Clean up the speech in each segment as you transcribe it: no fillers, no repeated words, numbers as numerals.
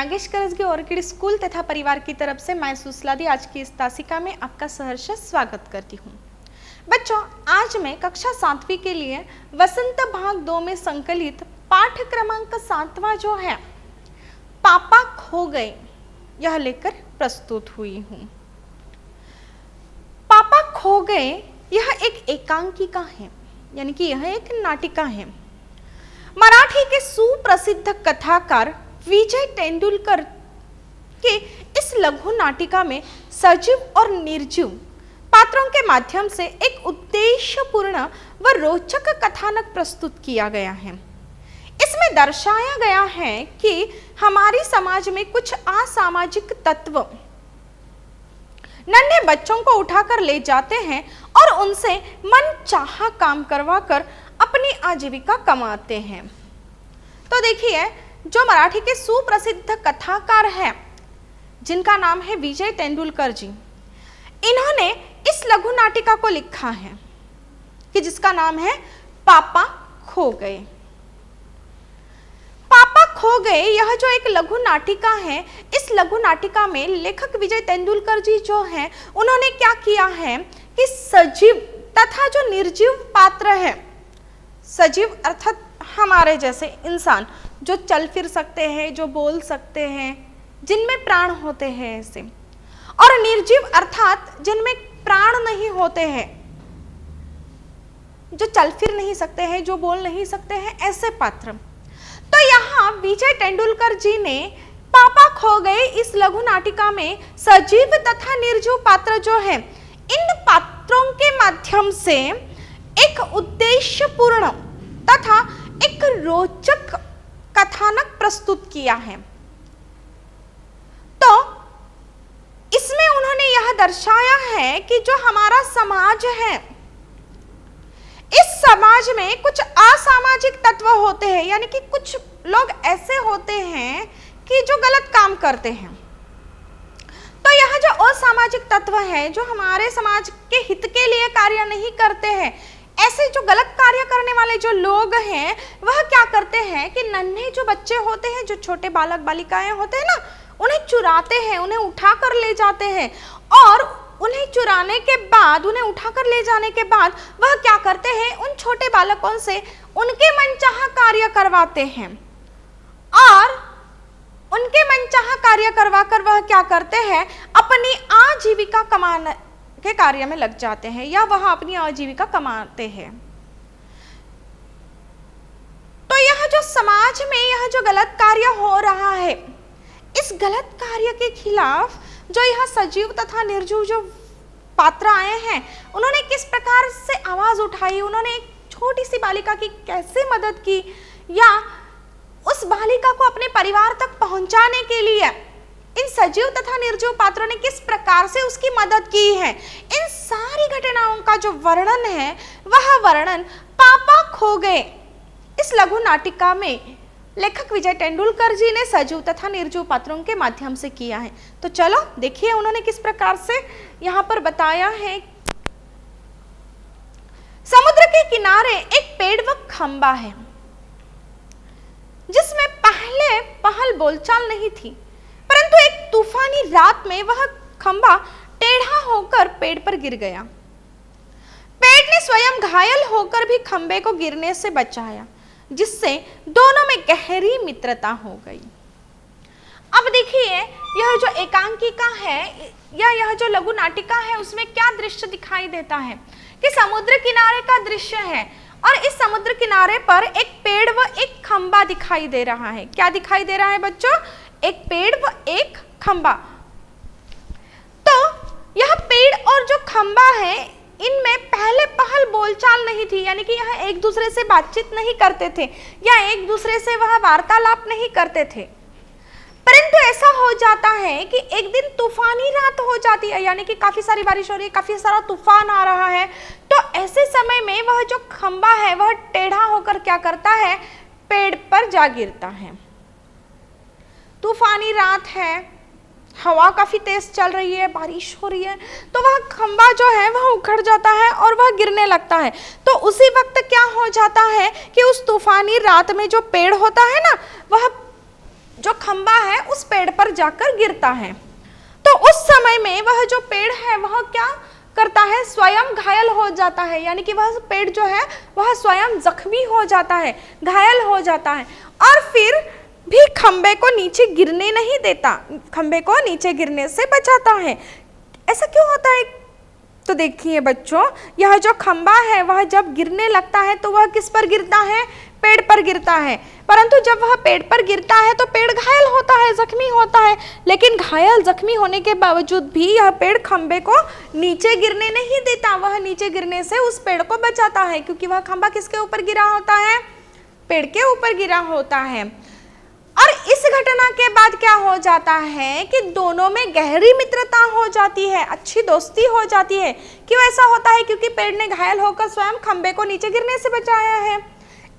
Nagesh Karajgi orchid school तथा परिवार की तरफ से मैं सुसलादी आज की इस तासिका में आपका सहर्ष स्वागत करती हूँ। बच्चों, आज मैं कक्षा 7वीं के लिए वसंत भाग 2 में संकलित पाठ क्रमांक 7वां जो है पापा खो गए, यह लेकर प्रस्तुत हुई हूँ। पापा खो गए यह एक एकांकिका है, यानी कि यह एक नाटिका है। मराठी के सुप्रसिद्ध कथाकार विजय तेंदुलकर के इस लघु नाटिका में सजीव और निर्जीव पात्रों के माध्यम से एक उद्देश्यपूर्ण व रोचक कथानक प्रस्तुत किया गया है। इसमें दर्शाया गया है कि हमारे समाज में कुछ असामाजिक तत्व नन्हे बच्चों को उठाकर ले जाते हैं और उनसे मनचाहा काम करवाकर अपनी आजीविका कमाते हैं। तो देखिए, जो मराठी के सुप्रसिद्ध कथाकार हैं जिनका नाम है विजय तेंदुलकर जी, इन्होंने इस लघु नाटिका को लिखा है कि जिसका नाम है पापा खो गए। पापा खो गए यह जो एक लघु नाटिका है, इस लघु नाटिका में लेखक विजय तेंदुलकर जी जो हैं, उन्होंने क्या किया है कि सजीव तथा जो निर्जीव पात्र है, सजीव अर्थात हमारे जैसे इंसान जो चल फिर सकते हैं, जो बोल सकते हैं, जिनमें प्राण होते हैं ऐसे, और निर्जीव अर्थात जिनमें प्राण नहीं होते हैं, जो चल फिर नहीं सकते हैं, जो बोल नहीं सकते हैं, ऐसे पात्र। तो यहाँ विजय तेंदुलकर जी ने पापा खो गए इस लघु नाटिका में सजीव तथा निर्जीव पात्र जो है, इन पात्रों के माध्यम से एक उद्देश्यपूर्ण तथा एक रोचक कथानक प्रस्तुत किया है। तो इसमें उन्होंने यह दर्शाया है कि जो हमारा समाज है, इस समाज में कुछ असामाजिक तत्व होते हैं, यानी कि कुछ लोग ऐसे होते हैं कि जो गलत काम करते हैं। तो यह जो असामाजिक तत्व है, जो हमारे समाज के हित के लिए कार्य नहीं करते हैं, ऐसे जो गलत कार्य करने वाले जो लोग हैं, वह क्या करते हैं कि नन्हे जो बच्चे होते हैं, जो छोटे बालक बालिकाएं होते हैं ना, उन्हें चुराते हैं, उन्हें उठाकर ले जाते हैं, और उन्हें चुराने के बाद, उन्हें उठाकर ले जाने के बाद वह क्या करते हैं, उन छोटे बालकों से उनके मनचाहा कार्य करवाते हैं, और उनके मनचाहा कार्य करवाकर वह क्या करते हैं, अपनी आजीविका कमाने के कार्य में लग जाते हैं, या वह अपनी आजीविका कमाते हैं। तो यह जो समाज में यह जो गलत कार्य हो रहा है, इस गलत कार्य के खिलाफ जो यह सजीव तथा निर्जीव जो पात्र आए हैं, उन्होंने किस प्रकार से आवाज उठाई, उन्होंने एक छोटी सी बालिका की कैसे मदद की, या उस बालिका को अपने परिवार तक पहुंचाने के लिए इन सजीव तथा निर्जीव पात्रों ने किस प्रकार से उसकी मदद की है, इन सारी घटनाओं का जो वर्णन है, वह वर्णन पापा खो गए इस लघु नाटिका में लेखक विजय तेंदुलकर जी ने सजीव तथा निर्जीव पात्रों के माध्यम से किया है। तो चलो देखिए उन्होंने किस प्रकार से यहाँ पर बताया है। समुद्र के किनारे एक पेड़ व खंबा है, जिसमें पहले पहल बोलचाल नहीं थी, परंतु एक तूफानी रात में वह खंबा टेढ़ा होकर पेड़ पर गिर गया। पेड़ ने स्वयं घायल होकर भी खंबे को गिरने से बचाया, जिससे दोनों में गहरी मित्रता हो गई। अब देखिए, यह जो एकांकिका है या यह जो लघु नाटिका है, उसमें क्या दृश्य दिखाई देता है कि समुद्र किनारे का दृश्य है, और इस समुद्र किनारे पर एक पेड़ व एक खंबा दिखाई दे रहा है। क्या दिखाई दे रहा है बच्चों? एक पेड़ व एक खंबा। तो यह पेड़ और जो खंबा है, इनमें पहले पहल बोलचाल नहीं थी, यानी कि यह एक दूसरे से बातचीत नहीं करते थे, या एक दूसरे से वह वार्तालाप नहीं करते थे। परंतु ऐसा हो जाता है कि एक दिन तूफानी रात हो जाती है, यानी कि काफी सारी बारिश हो रही है, काफी सारा तूफान आ रहा है। तो ऐसे समय में वह जो खंबा है, वह टेढ़ा होकर क्या करता है, पेड़ पर जा गिरता है। तूफानी रात है, हवा काफी तेज चल रही है, बारिश हो रही है, तो वह खंबा जो है वह उखड़ जाता है और वह गिरने लगता है। तो उसी वक्त क्या हो जाता है कि उस तूफानी रात में जो पेड़ होता है ना, वह जो खंबा है उस पेड़ पर जाकर गिरता है। तो उस समय में वह जो पेड़ है वह क्या करता है, स्वयं घायल हो जाता है, यानी कि वह पेड़ जो है वह स्वयं जख्मी हो जाता है, घायल हो जाता है, और फिर भी खंबे को नीचे गिरने नहीं देता, खंबे को नीचे गिरने से बचाता है। ऐसा क्यों होता है? तो देखिए बच्चों, यह जो खंबा है वह जब गिरने लगता है तो वह किस पर गिरता है, पेड़ पर गिरता है। परंतु जब वह पेड़ पर गिरता है तो पेड़ घायल होता है, जख्मी होता है, लेकिन घायल जख्मी होने के बावजूद भी यह पेड़ खंबे को नीचे गिरने नहीं देता, वह नीचे गिरने से उस पेड़ को बचाता है, क्योंकि वह खंबा किसके ऊपर गिरा होता है, पेड़ के ऊपर गिरा होता है। और इस घटना के बाद क्या हो जाता है कि दोनों में गहरी मित्रता हो जाती है, अच्छी दोस्ती हो जाती है। क्यों ऐसा होता है? क्योंकि पेड़ ने घायल होकर स्वयं खंबे को नीचे गिरने से बचाया है।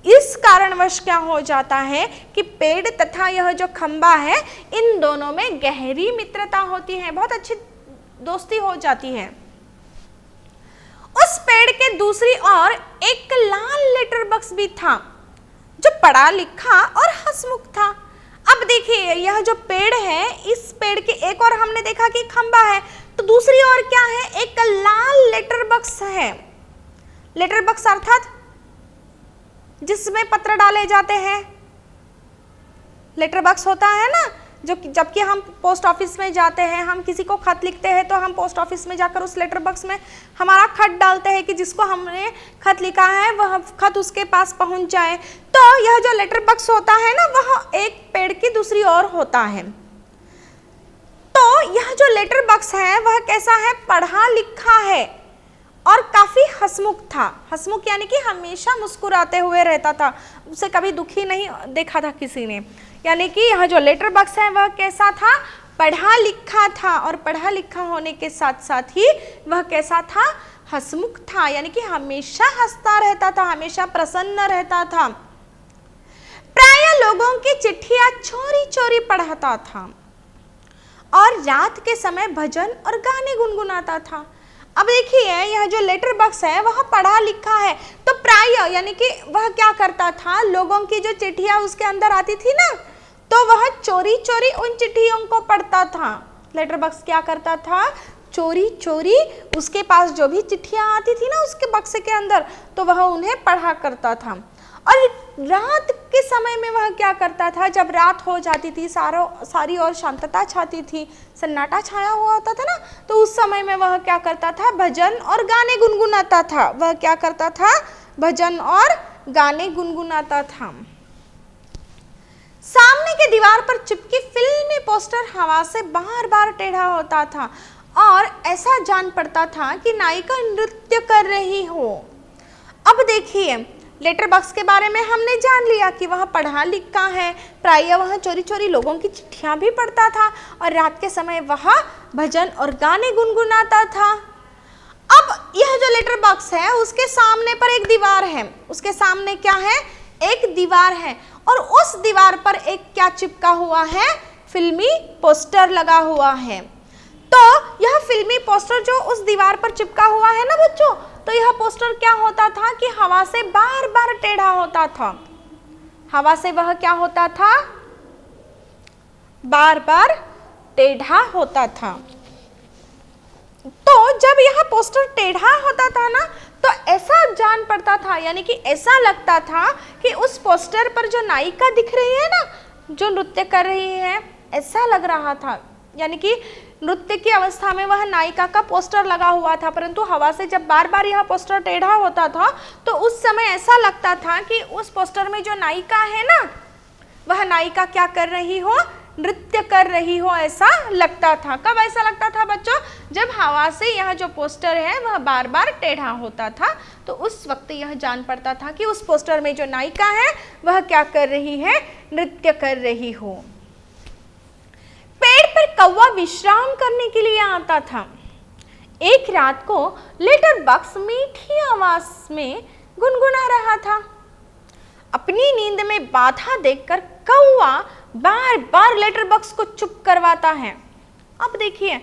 इस कारणवश क्या हो जाता है कि पेड़ तथा यह जो खंबा है, इन दोनों में गहरी मित्रता होती है, बहुत अच्छी दोस्ती हो जाती है। उस पेड़ के दूसरी ओर एक लाल लेटर बॉक्स भी था, जो पढ़ा लिखा और हंसमुख था। अब देखिए, यह जो पेड़ है, इस पेड़ के एक और हमने देखा कि खंबा है, तो दूसरी ओर क्या है, एक लाल लेटर बॉक्स है। लेटर बॉक्स अर्थात जिसमें पत्र डाले जाते हैं, लेटर बॉक्स होता है ना, जो जबकि हम पोस्ट ऑफिस में जाते हैं, हम किसी को खत लिखते हैं तो हम पोस्ट ऑफिस में जाकर उस लेटर बॉक्स में हमारा खत डालते हैं कि जिसको हमने खत लिखा है वह खत उसके पास पहुंच जाए। तो यह जो लेटर बॉक्स होता है ना, वह एक पेड़ की दूसरी ओर होता है। तो यह जो लेटर बॉक्स है वह कैसा है, पढ़ा लिखा है और काफी हंसमुख था। हंसमुख यानी कि हमेशा मुस्कुराते हुए रहता था, उसे कभी दुखी नहीं देखा था किसी ने। यानी कि यह जो लेटर बॉक्स है वह कैसा था, पढ़ा लिखा था, और पढ़ा लिखा होने के साथ साथ ही वह कैसा था, हंसमुख था, यानी कि हमेशा हंसता रहता था, हमेशा प्रसन्न रहता था। प्राय लोगों की चिट्ठियां चोरी चोरी पढ़ता था और रात के समय भजन और गाने गुनगुनाता था। अब देखिए, यह जो लेटर बॉक्स है वह पढ़ा लिखा है, तो प्राय यानी कि वह क्या करता था, लोगों की जो चिट्ठियां उसके अंदर आती थी ना, तो वह चोरी चोरी उन चिट्ठियों को पढ़ता था। लेटर बॉक्स क्या करता था, चोरी चोरी उसके पास जो भी चिट्ठियां आती थी ना उसके बक्से के अंदर, तो वह उन्हें पढ़ा करता था। और रात के समय में वह क्या करता था, जब रात हो जाती थी, सारी और शांतता छाती थी, सन्नाटा छाया हुआ होता था ना, तो उस समय में वह क्या करता था, भजन और गाने गुनगुनाता था। वह क्या करता था, भजन और गाने गुनगुनाता था। सामने के दीवार पर चिपकी फिल्मी पोस्टर हवा से बार बार टेढ़ा होता था और ऐसा जान पड़ता था कि नायिका नृत्य कर रही हो। अब देखिए, लेटर बॉक्स के बारे में हमने जान लिया कि वह पढ़ा लिखा है, प्राय वह चोरी चोरी लोगों की चिट्ठियां भी पढ़ता था और रात के समय वह भजन और गाने गुनगुनाता था। अब यह जो लेटर बॉक्स है उसके सामने पर एक दीवार है, उसके सामने क्या है, एक दीवार है, और उस दीवार पर एक क्या चिपका हुआ है, फिल्मी पोस्टर लगा हुआ है। तो यह फिल्मी पोस्टर जो उस दीवार पर चिपका हुआ है ना बच्चों, तो यह पोस्टर क्या होता था कि हवा से बार बार टेढ़ा होता था। हवा से वह क्या होता था, बार बार टेढ़ा होता था। तो जब यह पोस्टर टेढ़ा होता था ना, तो ऐसा जान पड़ता था, यानी कि ऐसा लगता था कि उस पोस्टर पर जो नायिका दिख रही है ना, जो नृत्य कर रही है, ऐसा लग रहा था, यानी कि नृत्य की अवस्था में वह नायिका का पोस्टर लगा हुआ था। परंतु हवा से जब बार बार यह पोस्टर टेढ़ा होता था, तो उस समय ऐसा लगता था कि उस पोस्टर में जो नायिका है ना, वह नायिका क्या कर रही हो, नृत्य कर रही हो, ऐसा लगता था। कब ऐसा लगता था बच्चों, जब हवा से यह जो पोस्टर है वह बार बार टेढ़ा होता था, तो उस वक्त यह जान पड़ता था कि उस पोस्टर में जो नायिका है वह क्या कर रही है, नृत्य कर रही हो। पेड़ पर कौवा विश्राम करने के लिए आता था। एक रात को लेटर बॉक्स मीठी आवाज में गुनगुना रहा था। अपनी नींद में बाधा देखकर कौवा बार बार लेटर बॉक्स को चुप करवाता है। अब देखिए,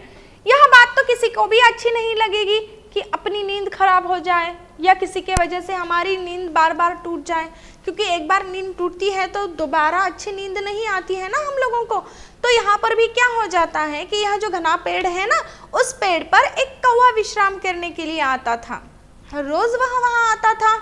यह बात तो किसी को भी अच्छी नहीं लगेगी कि अपनी नींद खराब हो जाए या किसी के वजह से हमारी नींद बार बार टूट जाए, क्योंकि एक बार नींद टूटती है तो दोबारा अच्छी नींद नहीं आती है ना हम लोगों को। तो यहाँ पर भी क्या हो जाता है कि यह जो घना पेड़ है ना, उस पेड़ पर एक कौवा विश्राम करने के लिए आता था। रोज वह वहाँ आता था।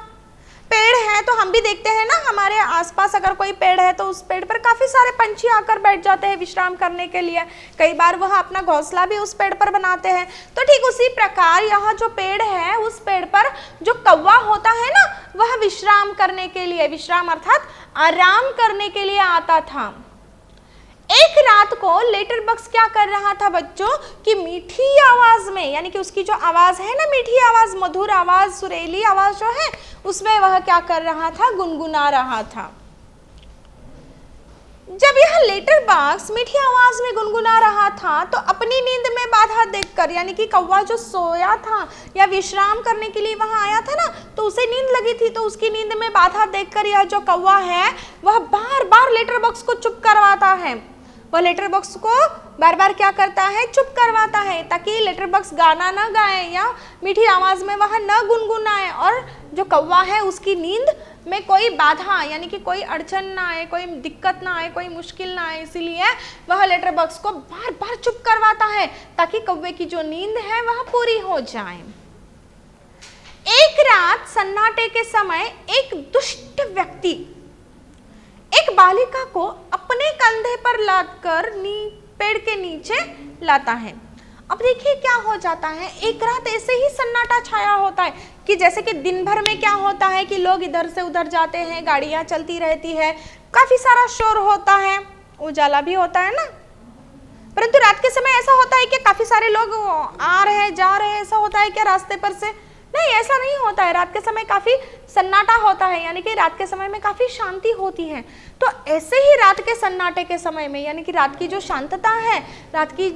पेड़ है तो हम भी देखते हैं ना, हमारे आसपास अगर कोई पेड़ है तो उस पेड़ पर काफी सारे पंछी आकर बैठ जाते हैं विश्राम करने के लिए। कई बार वह अपना घोंसला भी उस पेड़ पर बनाते हैं। तो ठीक उसी प्रकार यह जो पेड़ है, उस पेड़ पर जो कौवा होता है ना, वह विश्राम करने के लिए, विश्राम अर्थात आराम करने के लिए आता था। एक रात को लेटर बॉक्स क्या कर रहा था बच्चों कि मीठी आवाज में, यानी कि उसकी जो आवाज है ना, मीठी आवाज, मधुर आवाज, सुरीली आवाज जो है, उसमें वह क्या कर रहा था, गुनगुना रहा था। जब यह लेटर बॉक्स मीठी आवाज में गुनगुना रहा था तो अपनी नींद में बाधा देखकर, यानी कि कौवा जो सोया था या विश्राम करने के लिए वहां आया था ना, तो उसे नींद लगी थी, तो उसकी नींद में बाधा देखकर यह जो कौवा है वह बार बार लेटर बॉक्स को चुप करवाता है। वह लेटर बॉक्स को बार बार क्या करता है, चुप करवाता है, ताकि लेटर बॉक्स गाना ना गाए या मीठी आवाज में वह न गुनगुनाए, और जो कौवा है उसकी नींद में कोई बाधा, यानी कि कोई अड़चन ना आए, कोई दिक्कत ना आए, कोई मुश्किल ना आए, इसीलिए वह लेटर बॉक्स को बार बार चुप करवाता है, ताकि कौवे की जो नींद है वह पूरी हो जाए। एक रात सन्नाटे के समय एक दुष्ट व्यक्ति एक बालिका को अपने कंधे पर लादकर पेड़ के नीचे लाता है। अब देखिए क्या हो जाता है, एक रात ऐसे ही सन्नाटा छाया होता है कि जैसे कि दिन भर में क्या होता है कि लोग इधर से उधर जाते हैं, गाड़ियां चलती रहती है, काफी सारा शोर होता है, उजाला भी होता है ना। परंतु रात के समय ऐसा होता है कि काफी सारे लोग आ रहे हैं, जा रहे हैं, ऐसा होता है क्या रास्ते पर से? नहीं, ऐसा नहीं होता है। रात के समय काफी सन्नाटा होता है, यानी कि रात के समय में काफी शांति होती है। तो ऐसे ही रात के सन्नाटे के समय में, यानी कि रात की जो शांतता है, रात की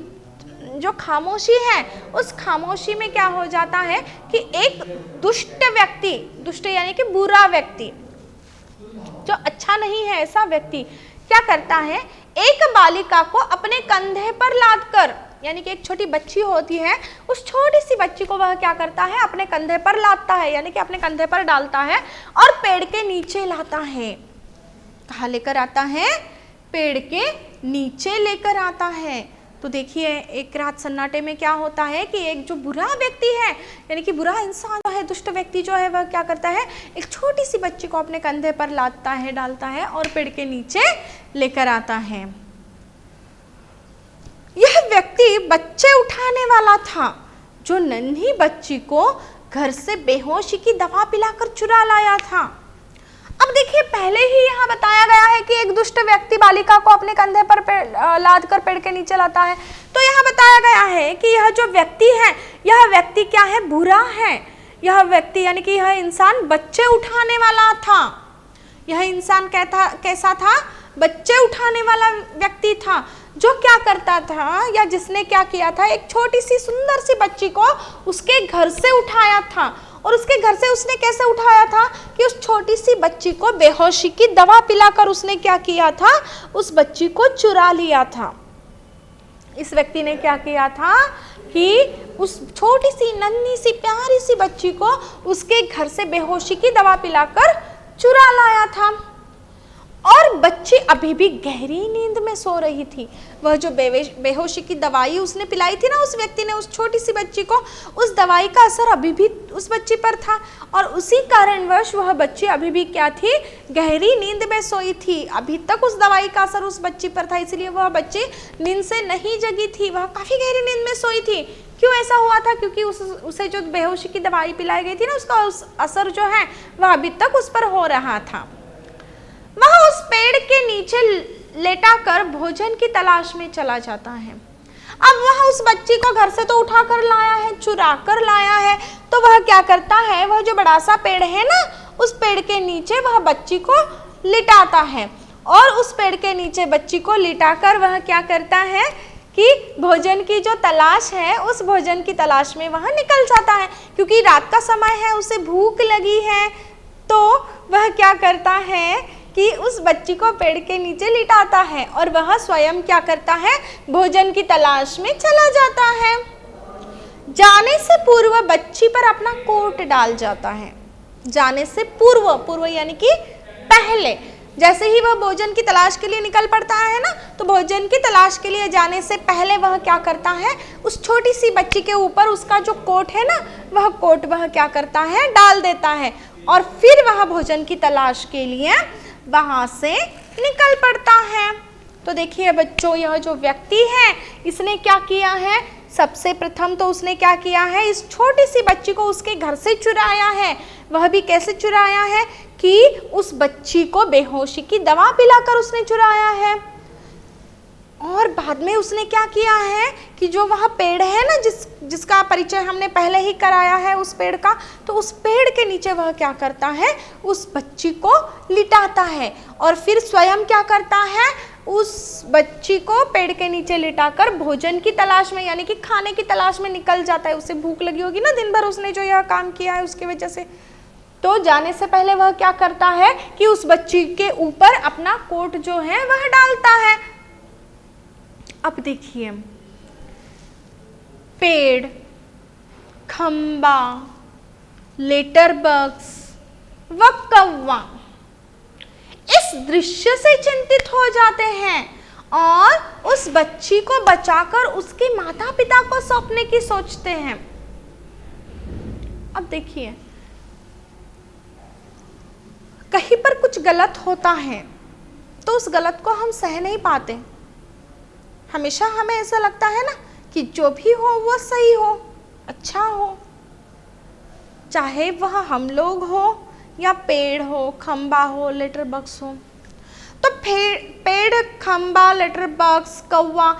जो खामोशी है, उस खामोशी में क्या हो जाता है कि एक दुष्ट व्यक्ति, दुष्ट यानी कि बुरा व्यक्ति, जो अच्छा नहीं है ऐसा व्यक्ति क्या करता है, एक बालिका को अपने कंधे पर लादकर, यानी कि एक छोटी बच्ची होती है, उस छोटी सी बच्ची को वह क्या करता है, अपने कंधे पर लादता है, यानी कि अपने कंधे पर डालता है और पेड़ के नीचे लाता है। कहाँ लेकर आता है? पेड़ के नीचे लेकर आता है। तो देखिए एक रात सन्नाटे में क्या होता है कि एक जो बुरा व्यक्ति है, यानी कि बुरा इंसान जो है, दुष्ट व्यक्ति जो है, वह क्या करता है, एक छोटी सी बच्ची को अपने कंधे पर लादता है, डालता है और पेड़ के नीचे लेकर आता है। यह व्यक्ति बच्चे उठाने वाला था, जो नन्ही बच्ची को घर से बेहोशी की दवा पिलाकर चुरा लाया था। अब देखिए पहले ही यहाँ बताया गया है कि एक दुष्ट व्यक्ति बालिका को अपने कंधे पर लाद कर पेड़ के नीचे लाता है। तो यहाँ बताया गया है कि यह जो व्यक्ति है, यह व्यक्ति क्या है, बुरा है। यह व्यक्ति यानी कि यह इंसान बच्चे उठाने वाला था। यह इंसान कैसा था? बच्चे उठाने वाला व्यक्ति था, जो क्या करता था या जिसने क्या किया था, एक छोटी सी सुंदर सी बच्ची को उसके घर से उठाया था। और उसके घर से उसने कैसे उठाया था कि उस छोटी सी बच्ची को बेहोशी की दवा पिलाकर उसने क्या किया था, उस बच्ची को चुरा लिया था। इस व्यक्ति ने क्या किया था कि उस छोटी सी नन्ही सी प्यारी सी बच्ची को उसके घर से बेहोशी की दवा पिलाकर चुरा लाया था। और बच्ची अभी भी गहरी नींद में सो रही थी। वह जो बेहोशी की दवाई उसने पिलाई थी ना उस व्यक्ति ने उस छोटी सी बच्ची को, उस दवाई का असर अभी भी उस बच्ची पर था और उसी कारणवश वह बच्ची अभी भी क्या थी, गहरी नींद में सोई थी। अभी तक उस दवाई का असर उस बच्ची पर था, इसलिए वह बच्ची नींद से नहीं जगी थी, वह काफी गहरी नींद में सोई थी। क्यों ऐसा हुआ था? क्योंकि उसे जो बेहोशी की दवाई पिलाई गई थी ना, उसका उस असर जो है वह अभी तक उस पर हो रहा था। वह उस पेड़ के नीचे लेटाकर भोजन की तलाश में चला जाता है। अब वह उस बच्ची को घर से तो उठा कर लाया है, चुरा कर लाया है, तो वह क्या करता है, वह जो बड़ा सा पेड़ है ना, उस पेड़ के नीचे वह बच्ची को लिटाता है और उस पेड़ के नीचे बच्ची को लिटाकर वह क्या करता है कि भोजन की जो तलाश है, उस भोजन की तलाश में वह निकल जाता है। क्योंकि रात का समय है, उसे भूख लगी है, तो वह क्या करता है कि उस बच्ची को पेड़ के नीचे लिटाता है और वह स्वयं क्या करता है, भोजन की तलाश में चला जाता है। जाने से पूर्व बच्ची पर अपना कोट डाल जाता है। जाने से पूर्व, पूर्व यानी कि पहले, जैसे ही वह भोजन की तलाश के लिए निकल पड़ता है ना, तो भोजन की तलाश के लिए जाने से पहले वह क्या करता है, उस छोटी सी बच्ची के ऊपर उसका जो कोट है ना, वह कोट वह क्या करता है, डाल देता है, और फिर वह भोजन की तलाश के लिए वहां से निकल पड़ता है। तो देखिए बच्चों, यह जो व्यक्ति है इसने क्या किया है, सबसे प्रथम तो उसने क्या किया है, इस छोटी सी बच्ची को उसके घर से चुराया है। वह भी कैसे चुराया है कि उस बच्ची को बेहोशी की दवा पिलाकर उसने चुराया है। और बाद में उसने क्या किया है कि जो वह पेड़ है ना, जिसका परिचय हमने पहले ही कराया है उस पेड़ का, तो उस पेड़ के नीचे वह क्या करता है, उस बच्ची को लिटाता है, और फिर स्वयं क्या करता है, उस बच्ची को पेड़ के नीचे लिटाकर भोजन की तलाश में, यानी कि खाने की तलाश में निकल जाता है। उसे भूख लगी होगी ना दिन भर, उसने जो यह काम किया है उसकी वजह से। तो जाने से पहले वह क्या करता है कि उस बच्ची के ऊपर अपना कोट जो है वह डालता है। अब देखिए, पेड़, खंबा, लेटर बॉक्स व कौवा इस दृश्य से चिंतित हो जाते हैं और उस बच्ची को बचाकर उसके माता पिता को सौंपने की सोचते हैं। अब देखिए, कहीं पर कुछ गलत होता है तो उस गलत को हम सह नहीं पाते। हमेशा हमें ऐसा लगता है ना कि जो भी हो वो सही हो, अच्छा हो, चाहे वह हम लोग हो या पेड़ हो, खंबा हो, लेटर बॉक्स हो। तो पेड़, खंबा, लेटर बॉक्स, कौवा,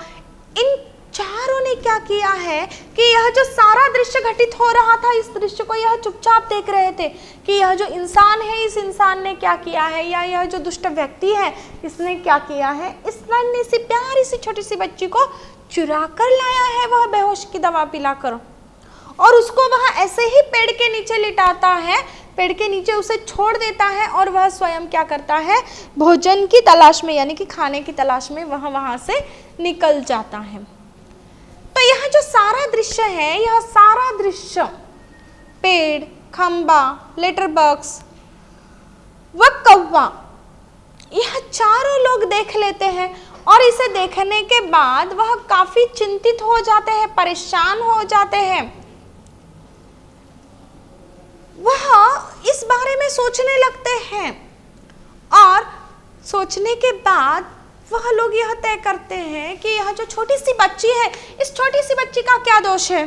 इन चारों ने क्या किया है कि यह जो सारा दृश्य घटित हो रहा था, इस दृश्य को यह चुपचाप देख रहे थे कि यह जो इंसान है, इस इंसान ने क्या किया है, या यह जो दुष्ट व्यक्ति है इसने क्या किया है, इस नन्ही सी प्यारी सी छोटी सी बच्ची को चुरा कर लाया है वह बेहोश की दवा पिलाकर, और उसको वह ऐसे ही पेड़ के नीचे लिटाता है, पेड़ के नीचे उसे छोड़ देता है, और वह स्वयं क्या करता है, भोजन की तलाश में, यानी कि खाने की तलाश में वह वहां से निकल जाता है। तो यह जो सारा दृश्य है, यह सारा दृश्य पेड़, खंबा, लेटर बॉक्स व कौवा, यह चारों लोग देख लेते हैं, और इसे देखने के बाद वह काफी चिंतित हो जाते हैं, परेशान हो जाते हैं। वह इस बारे में सोचने लगते हैं, और सोचने के बाद वह लोग यह तय करते हैं कि यह जो छोटी सी बच्ची है, इस छोटी सी बच्ची का क्या दोष है,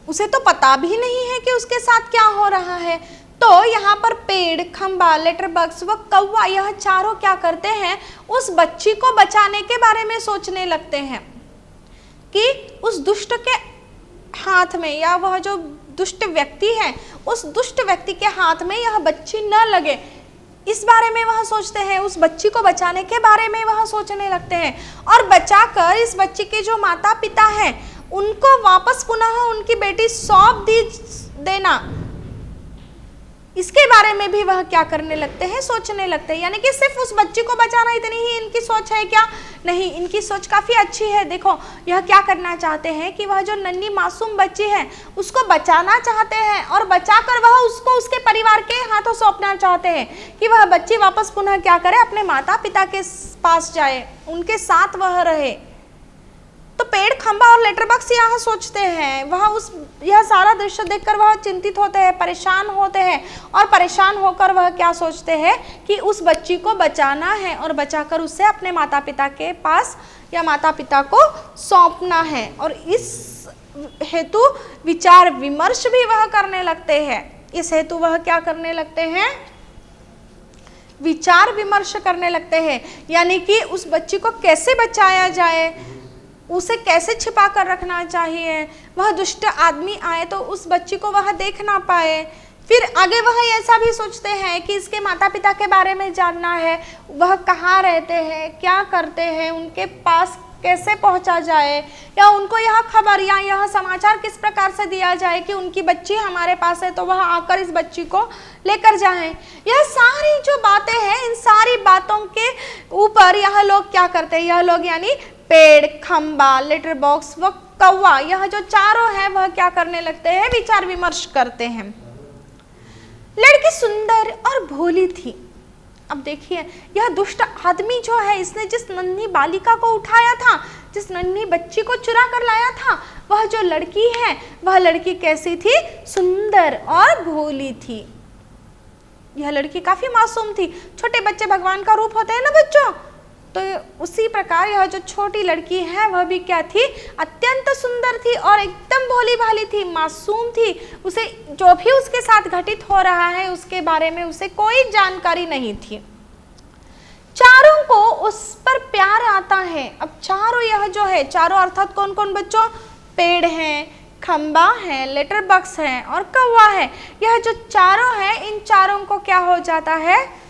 उसे तो पता भी नहीं है कि उसके साथ क्या हो रहा है। तो यहाँ पर पेड़, खंबा, लेटर बॉक्स व कौवा, यह चारों क्या करते हैं, उस बच्ची को बचाने के बारे में सोचने लगते हैं कि उस दुष्ट के हाथ में, या वह जो दुष्ट व्यक्ति है, उस दुष्ट व्यक्ति के हाथ में यह बच्ची न लगे, इस बारे में वह सोचते हैं। उस बच्ची को बचाने के बारे में वह सोचने लगते हैं, और बचाकर इस बच्ची के जो माता पिता हैं उनको वापस पुनः उनकी बेटी सौंप देना, इसके बारे में भी वह क्या करने लगते हैं, सोचने लगते हैं। यानी कि सिर्फ उस बच्ची को बचाना इतनी ही इनकी सोच है क्या? नहीं, इनकी सोच काफी अच्छी है। देखो, यह क्या करना चाहते हैं कि वह जो नन्ही मासूम बच्ची है उसको बचाना चाहते हैं, और बचाकर वह उसको उसके परिवार के हाथों सौंपना चाहते हैं कि वह बच्ची वापस पुनः क्या करे, अपने माता पिता के पास जाए, उनके साथ वह रहे। तो पेड़, खंबा और लेटर बॉक्स यहाँ सोचते हैं, यह सारा दृश्य देखकर वह चिंतित होते हैं, परेशान होते हैं, और परेशान होकर वह क्या सोचते हैं कि उस बच्ची को बचाना है और बचाकर उसे अपने माता पिता के पास या माता पिता को सौंपना है। और इस हेतु विचार विमर्श भी वह करने लगते हैं। इस हेतु वह क्या करने लगते हैं, विचार विमर्श करने लगते हैं। यानी कि उस बच्ची को कैसे बचाया जाए, उसे कैसे छिपा कर रखना चाहिए, वह दुष्ट आदमी आए तो उस बच्ची को वह देख ना पाए। फिर आगे वह ऐसा भी सोचते हैं कि इसके माता पिता के बारे में जानना है, वह कहाँ रहते हैं, क्या करते हैं, उनके पास कैसे पहुंचा जाए, या उनको यह खबर या यह समाचार किस प्रकार से दिया जाए कि उनकी बच्ची हमारे पास है, तो वह आकर इस बच्ची को लेकर जाएं। यह सारी जो बातें हैं, इन सारी बातों के ऊपर यह लोग क्या करते हैं, यह लोग यानी पेड़, खंबा, लेटर बॉक्स व कौवा, यह जो चारों हैं वह क्या करने लगते हैं, विचार विमर्श करते हैं। लड़की सुंदर और भोली थी। अब देखिए यह दुष्ट आदमी जो है, इसने जिस नन्ही बालिका को उठाया था, जिस नन्ही बच्ची को चुरा कर लाया था, वह जो लड़की है वह लड़की कैसी थी, सुंदर और भोली थी। यह लड़की काफी मासूम थी। छोटे बच्चे भगवान का रूप होते हैं ना बच्चों, तो उसी प्रकार यह जो छोटी लड़की है वह भी क्या थी, अत्यंत सुंदर थी और एकदम भोली भाली थी, मासूम थी। उसे जो भी उसके साथ घटित हो रहा है उसके बारे में उसे कोई जानकारी नहीं थी। चारों को उस पर प्यार आता है। अब चारों, यह जो है चारों अर्थात कौन कौन बच्चों, पेड़ हैं, खंबा है, लेटर बॉक्स है और कौवा है। यह जो चारों है, इन चारों को क्या हो जाता है,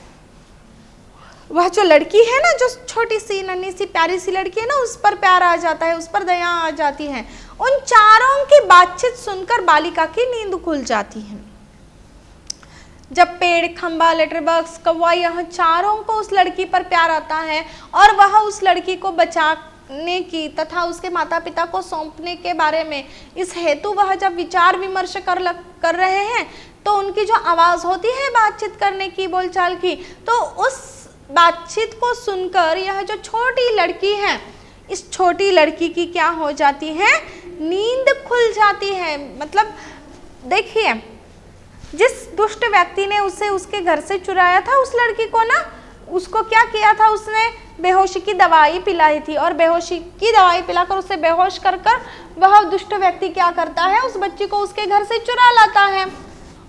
वह जो लड़की है ना, जो छोटी सी नन्ही सी प्यारी सी लड़की है ना, उस पर प्यार आ जाता है, उस पर दया आ जाती है। उन चारों की बातचीत सुनकर बालिका की नींद खुल जाती है। जब पेड़, खंबा, लेटर बॉक्स, कौवा, यह चारों को उस लड़की पर प्यार आता है और वह उस लड़की को बचाने की तथा उसके माता पिता को सौंपने के बारे में इस हेतु वह जब विचार विमर्श कर रहे हैं, तो उनकी जो आवाज़ होती है बातचीत करने की, बोलचाल की, तो उस बातचीत को सुनकर यह जो छोटी लड़की है, इस छोटी लड़की की क्या हो जाती है, नींद खुल जाती है। मतलब देखिए, जिस दुष्ट व्यक्ति ने उसे उसके घर से चुराया था, उस लड़की को ना, उसको क्या किया था, उसने बेहोशी की दवाई पिलाई थी और बेहोशी की दवाई पिलाकर उसे बेहोश कर वह दुष्ट व्यक्ति क्या करता है, उस बच्ची को उसके घर से चुरा लाता है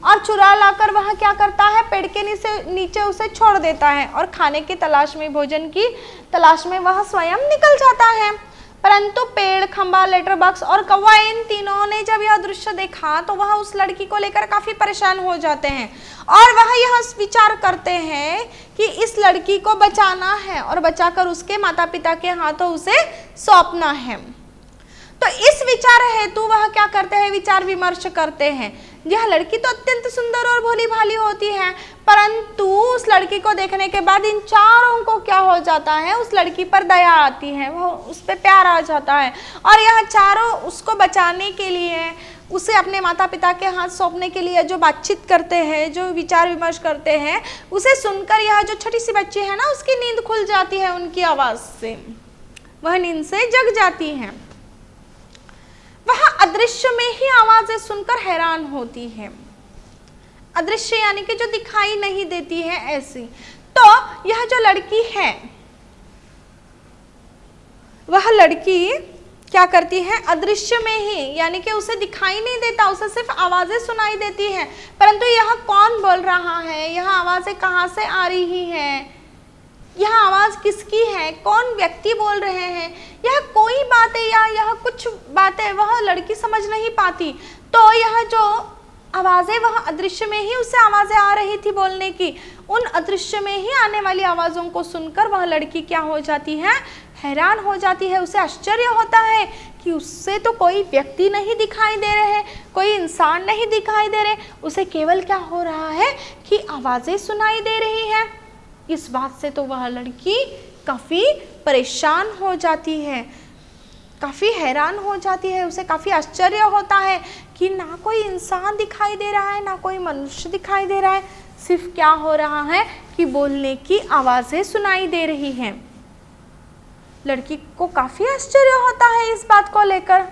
और चुरा लाकर वह क्या करता है, पेड़ के नीचे उसे छोड़ देता है और खाने की तलाश में, भोजन की तलाश में वह स्वयं निकल जाता है। परंतु पेड़, खंबा, लेटर बॉक्स और कौवा, इन तीनों ने जब यह दृश्य देखा तो वह उस लड़की को लेकर काफी परेशान हो जाते हैं और वह यह विचार करते हैं कि इस लड़की को बचाना है और बचाकर उसके माता पिता के हाथों उसे सौंपना है। तो इस विचार हेतु वह क्या करते हैं, विचार विमर्श करते हैं। यह लड़की तो अत्यंत सुंदर और भोली भाली होती है, परंतु उस लड़की को देखने के बाद इन चारों को क्या हो जाता है, उस लड़की पर दया आती है, वो उस पर प्यार आ जाता है और यह चारों उसको बचाने के लिए, उसे अपने माता पिता के हाथ सौंपने के लिए जो बातचीत करते हैं, जो विचार विमर्श करते हैं, उसे सुनकर यह जो छोटी सी बच्ची है ना, उसकी नींद खुल जाती है उनकी आवाज़ से, वह नींद से जग जाती है। वह अदृश्य में ही आवाजें सुनकर हैरान होती है। अदृश्य यानी कि जो दिखाई नहीं देती है, ऐसी। तो यह जो लड़की है, वह लड़की क्या करती है, अदृश्य में ही, यानी कि उसे दिखाई नहीं देता, उसे सिर्फ आवाजें सुनाई देती है, परंतु यह कौन बोल रहा है, यह आवाजें कहाँ से आ रही है, यह आवाज़ किसकी है, कौन व्यक्ति बोल रहे हैं, यह कोई बातें या यह कुछ बातें वह लड़की समझ नहीं पाती। तो यह जो आवाज़ें, वह अदृश्य में ही उसे आवाज़ें आ रही थी बोलने की, उन अदृश्य में ही आने वाली आवाज़ों को सुनकर वह लड़की क्या हो जाती है, हैरान हो जाती है। उसे आश्चर्य होता है कि उससे तो कोई व्यक्ति नहीं दिखाई दे रहे, कोई इंसान नहीं दिखाई दे रहे, उसे केवल क्या हो रहा है कि आवाज़ें सुनाई दे रही है। इस बात से तो वह लड़की काफ़ी परेशान हो जाती है, काफ़ी हैरान हो जाती है, उसे काफ़ी आश्चर्य होता है कि ना कोई इंसान दिखाई दे रहा है, ना कोई मनुष्य दिखाई दे रहा है, सिर्फ क्या हो रहा है कि बोलने की आवाज़ें सुनाई दे रही हैं। लड़की को काफ़ी आश्चर्य होता है इस बात को लेकर,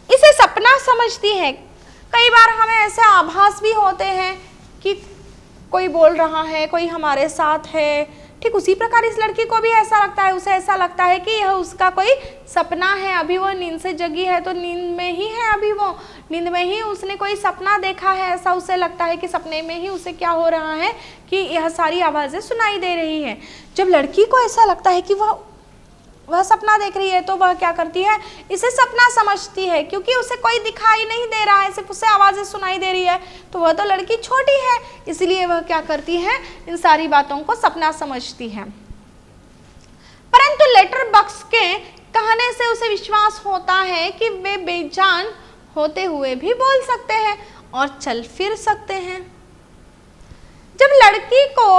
इसे सपना समझती है। कई बार हमें ऐसे आभास भी होते हैं कि कोई बोल रहा है, कोई हमारे साथ है, ठीक उसी प्रकार इस लड़की को भी ऐसा लगता है, उसे ऐसा लगता है कि यह उसका कोई सपना है, अभी वो नींद से जगी है तो नींद में ही है, अभी वो नींद में ही उसने कोई सपना देखा है, ऐसा उसे लगता है कि सपने में ही उसे क्या हो रहा है कि यह सारी आवाज़ें सुनाई दे रही है। जब लड़की को ऐसा लगता है कि वह सपना देख रही है तो वह क्या करती है, इसे सपना समझती है, क्योंकि उसे कोई दिखाई नहीं दे रहा है, सिर्फ उसे आवाज़ें सुनाई दे रही है, तो वह तो लड़की छोटी है, इसलिए वह क्या करती है, इन सारी बातों को सपना समझती है। परंतु लेटर बॉक्स के कहने से उसे विश्वास होता है कि वे बेजान होते हुए भी बोल सकते हैं और चल फिर सकते हैं। जब लड़की को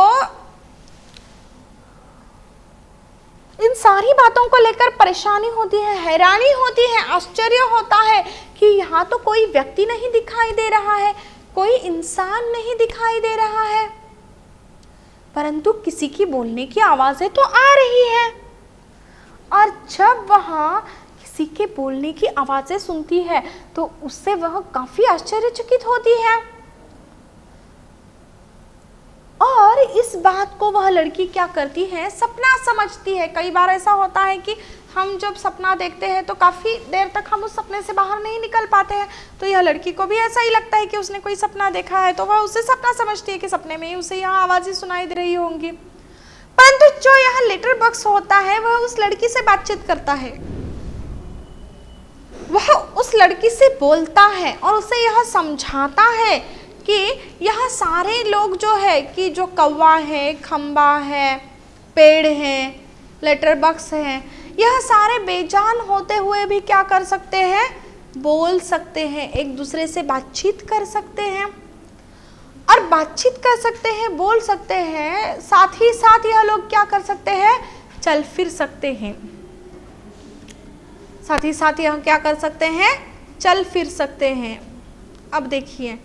इन सारी बातों को लेकर परेशानी होती है, हैरानी होती है, आश्चर्य होता है कि यहाँ तो कोई व्यक्ति नहीं दिखाई दे रहा है, कोई इंसान नहीं दिखाई दे रहा है, परंतु किसी की बोलने की आवाजें तो आ रही है। और जब वह किसी के बोलने की आवाजें सुनती है तो उससे वह काफी आश्चर्यचकित होती है। और इस बात को वह लड़की क्या करती है, सपना समझती है। कई बार ऐसा होता है कि हम जब सपना देखते हैं तो काफ़ी देर तक हम उस सपने से बाहर नहीं निकल पाते हैं, तो यह लड़की को भी ऐसा ही लगता है कि उसने कोई सपना देखा है, तो वह उसे सपना समझती है कि सपने में ही उसे यहाँ आवाज़ें सुनाई दे रही होंगी। परंतु जो यहाँ लेटर बॉक्स होता है वह उस लड़की से बातचीत करता है, वह उस लड़की से बोलता है और उसे यह समझाता है कि यह सारे लोग जो है कि जो कौवा है, खंबा है, पेड़ है, लेटर बॉक्स है, यह सारे बेजान होते हुए भी क्या कर सकते हैं, बोल सकते हैं, एक दूसरे से बातचीत कर सकते हैं। और बातचीत कर सकते हैं, बोल सकते हैं, साथ ही साथ यह लोग क्या कर सकते हैं, चल फिर सकते हैं। साथ ही साथ यह क्या कर सकते हैं, चल फिर सकते हैं। अब देखिए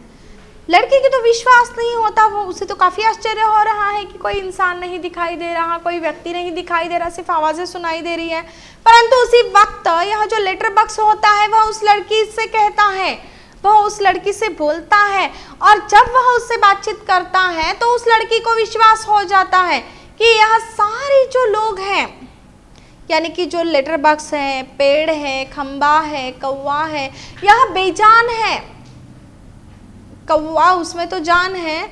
लड़के की तो विश्वास नहीं होता, वो उसे तो काफ़ी आश्चर्य हो रहा है कि कोई इंसान नहीं दिखाई दे रहा, कोई व्यक्ति नहीं दिखाई दे रहा, सिर्फ आवाज़ें सुनाई दे रही है। परंतु उसी वक्त यह जो लेटर बॉक्स होता है वह उस लड़की से कहता है, वह उस लड़की से बोलता है, और जब वह उससे बातचीत करता है तो उस लड़की को विश्वास हो जाता है कि यह सारे जो लोग हैं, यानी कि जो लेटर बॉक्स है, पेड़ है, खंबा है, कौवा है, यह बेजान है। कौवा उसमें तो जान है,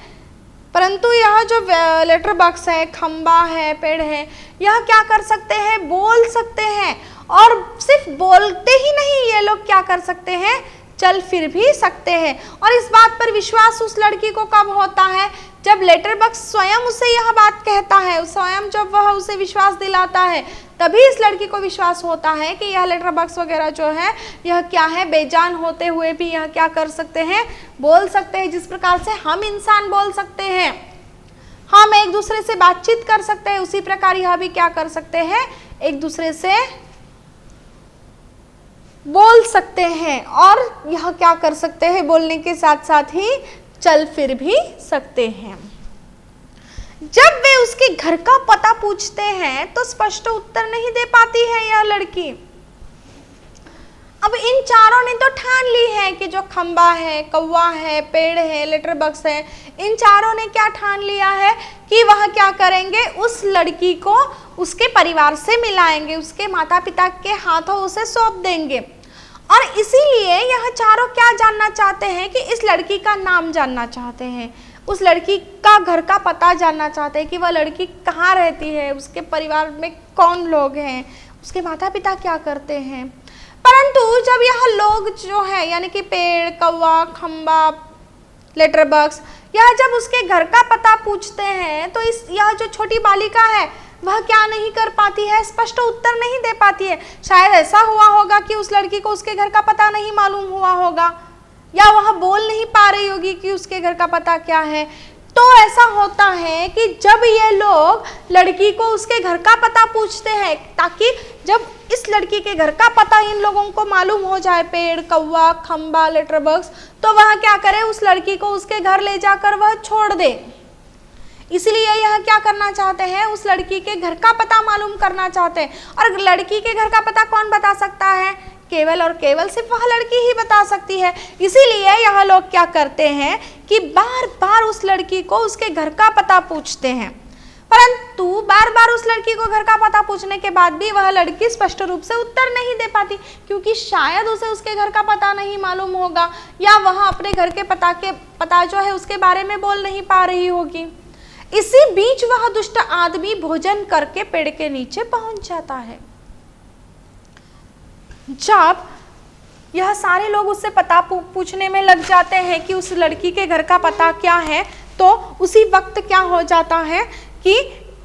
परंतु यह जो लेटर बॉक्स है, खंबा है, पेड़ है, यह क्या कर सकते हैं, बोल सकते हैं। और सिर्फ बोलते ही नहीं, ये लोग क्या कर सकते हैं, चल फिर भी सकते हैं। और इस बात पर विश्वास उस लड़की को कब होता है, जब लेटर बॉक्स स्वयं उसे यह बात कहता है, स्वयं जब वह उसे विश्वास दिलाता है, तभी इस लड़की को विश्वास होता है कि यह लेटर बॉक्स वगैरह जो है यह क्या है, बेजान होते हुए भी यह क्या कर सकते हैं, बोल सकते हैं। जिस प्रकार से हम इंसान बोल सकते हैं, हम एक दूसरे से बातचीत कर सकते हैं, उसी प्रकार यह भी क्या कर सकते हैं, एक दूसरे से बोल सकते हैं। और यह क्या कर सकते हैं, बोलने के साथ साथ ही चल फिर भी सकते हैं। जब वे उसके घर का पता पूछते हैं तो स्पष्ट उत्तर नहीं दे पाती है यह लड़की। अब इन चारों ने तो ठान ली है कि जो खंबा है, कौवा है, पेड़ है, लेटर बॉक्स है, इन चारों ने क्या ठान लिया है कि वह क्या करेंगे, उस लड़की को उसके परिवार से मिलाएंगे, उसके माता पिता के हाथों उसे सौंप देंगे। और इसीलिए यह चारों क्या जानना चाहते हैं कि इस लड़की का नाम जानना चाहते हैं, उस लड़की का घर का पता जानना चाहते हैं कि वह लड़की कहाँ रहती है, उसके परिवार में कौन लोग हैं, उसके माता पिता क्या करते हैं। परंतु जब यह लोग जो है, यानी कि पेड़, कौवा, खंबा, लेटर बॉक्स, यह जब उसके घर का पता पूछते हैं तो यह जो छोटी बालिका है वह क्या नहीं कर पाती है, स्पष्ट उत्तर नहीं दे पाती है। शायद ऐसा हुआ होगा कि उस लड़की को उसके घर का पता नहीं मालूम हुआ होगा, या वह बोल नहीं पा रही होगी कि उसके घर का पता क्या है। तो ऐसा होता है कि जब ये लोग लड़की को उसके घर का पता पूछते हैं, ताकि जब इस लड़की के घर का पता इन लोगों को मालूम हो जाए, पेड़, कौवा, खंबा, लेटर बॉक्स, तो वह क्या करे, उस लड़की को उसके घर ले जाकर वह छोड़ दे। इसलिए यह क्या करना चाहते हैं, उस लड़की के घर का पता मालूम करना चाहते हैं। और लड़की के घर का पता कौन बता सकता है, केवल और केवल सिर्फ वह लड़की ही बता सकती है। इसीलिए यह लोग क्या करते हैं कि बार बार उस लड़की को उसके घर का पता पूछते हैं। परंतु बार बार उस लड़की को घर का पता पूछने के बाद भी वह लड़की स्पष्ट रूप से उत्तर नहीं दे पाती, क्योंकि शायद उसे उसके घर का पता नहीं मालूम होगा, या वह अपने घर के पता जो है उसके बारे में बोल नहीं पा रही होगी। इसी बीच वह दुष्ट आदमी भोजन करके पेड़ के नीचे पहुंच जाता है। जब यह सारे लोग उससे पता पूछने में लग जाते हैं कि उस लड़की के घर का पता क्या है, तो उसी वक्त क्या हो जाता है कि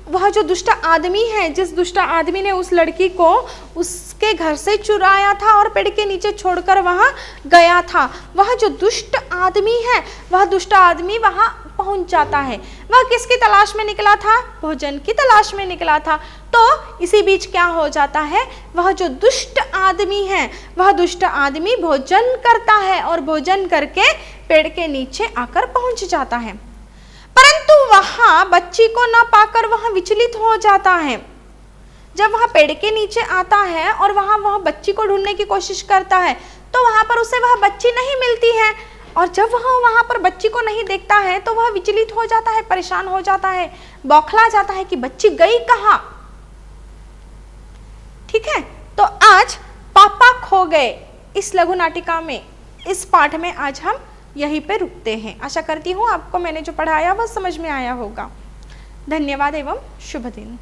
वह वह जो दुष्ट आदमी है, जिस दुष्ट आदमी ने उस लड़की को उसके घर से चुराया था और पेड़ के नीचे छोड़कर वहां गया था, वह जो दुष्ट आदमी है, वह दुष्ट आदमी वहां पहुंच जाता है। वह किसकी तलाश में निकला था? भोजन की तलाश में निकला था। तो इसी बीच क्या हो जाता है? वह जो दुष्ट आदमी है, वह दुष्ट आदमी भोजन करता है और भोजन करके पेड़ के नीचे आकर पहुंच जाता है। परंतु वहां बच्ची को न पाकर वह विचलित हो जाता है। जब वह पेड़ के नीचे आता है और वहां वह बच्ची को ढूंढने की कोशिश करता है, तो वहां पर उसे वह बच्ची नहीं मिलती है। और जब वह वहां पर बच्ची को नहीं देखता है तो वह विचलित हो जाता है, परेशान हो जाता है, बौखला जाता है कि बच्ची गई कहां। ठीक है, तो आज पापा खो गए इस लघु नाटिका में, इस पाठ में आज हम यहीं पे रुकते हैं। आशा करती हूँ आपको मैंने जो पढ़ाया वह समझ में आया होगा। धन्यवाद एवं शुभ दिन।